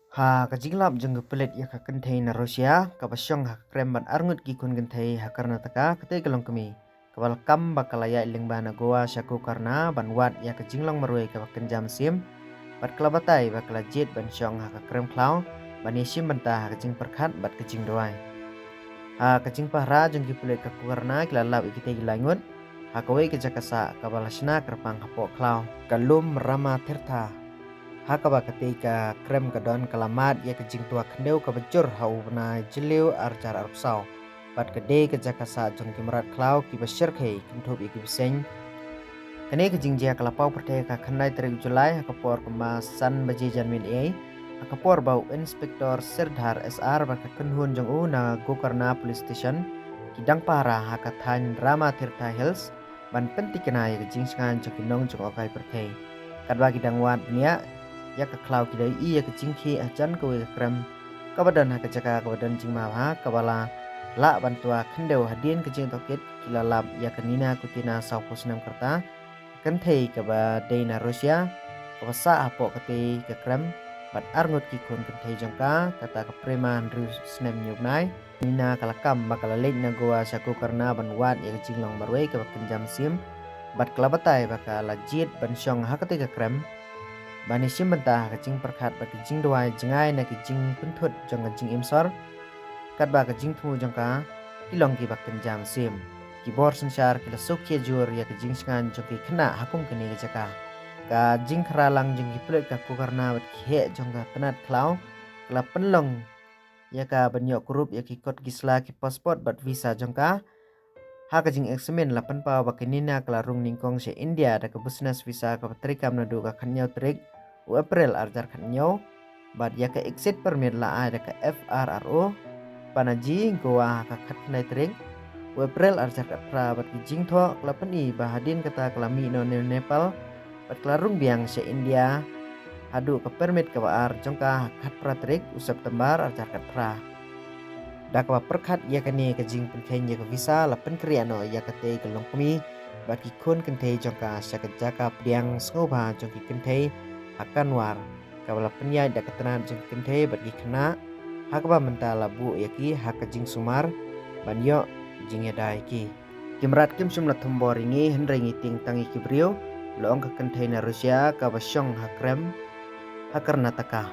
Ha kajinglap jeng pelet ya ka kentai na Rusia ka basyong ha krem ban arngut ki kun kentai ha Karnataka kete gelong kemi kabal kam bakalaya iling bana goa syaku karna ban wat ya kajinglong marwe ka kenjam sim bat klabatai bakala jet ban syong ha ka krem klau ban isim banta ha kajing perkhat bat kajing doai ha kajing pahra jeng ki pelet ka karna kilalap ikite gilangut ha kawe ke jakasa kabal hasna kerpang hapo klau kalum rama tirtha Hakaba ketika krem kedon kalamat ya kejing tua kendeu ke bejur hau bena jeliu arjar arpsau. Pat kede kejakasa jong kimrat klau ki besyir kei kentup iki beseng. Kene kejing jia kalapau pertaya ka kendai terik Julai hakapor kemasan baji janmin ei. Hakapor bau inspektor Sirdhar SR baka kenhun jong u na Gokarna Police Station. Kidang para hakathan Rama Tirtha Hills. Ban pentik kena ya kejing sengan jong kinong jong okai pertaya. Kadwa kidang wat niya ya ke klau kidai i ya ke jingki ajan ke krem kabadan ha kejaka kabadan jingma ha kabala la bantua kendeu hadin ke jing tokit kilalap ya ke nina kutina saupus nam kerta kenthei ke ba deina Rusia kabasa apo kete ke krem bat arngut ki kun kenthei jangka kata ke preman rus snem nyubnai nina kalakam bakala lek na goa saku karna ban wat ya ke jinglong barwe ke kenjam sim bat kelabatai bakala jit ban syong ha kete ke krem Bani sim bentah kecing perkat bagi jing doai jengai na kecing pentut jang kecing imsor kat ba kecing tu jangka kilong ki bak kenjam sim kibor sensar kila sukye jur ya kecing sengan joki kena hakum kini kejaka ka jing keralang jeng kiplet ka kukarna bat kihe jangka penat klau kala penlong ya ka banyok kurup ya ki kot gisla ki pasport bat visa jangka ha kajing eksamen lapan pa bakinina kala rung ningkong se India da ke business visa ka patrikam na du ka kanyau trik April arjar kanyo bad ya ke exit permit la ada ke FRRO panaji goa ka khat nai tring April arjar ka pra bad jing tho klapani bahadin kata kelami no Nepal bad klarung biang se India hadu ke permit ke ar jongka khat pra trik September arjar ka pra dakwa perkhat ya kani ke jing penken ya ke visa lapan kriano ya ke te kelong kami bad ki kun kente jongka syakajaka piang skoba jongki kente akan war kabala penyai da ketenan jeng kente bagi kena hakba mentala bu yaki hakajing sumar banyo jing yadai ki kimrat kim sumla thombor ingi hendrengi ting tangi kibrio loong ka kente na Rusia ka basyong hakrem hakarnataka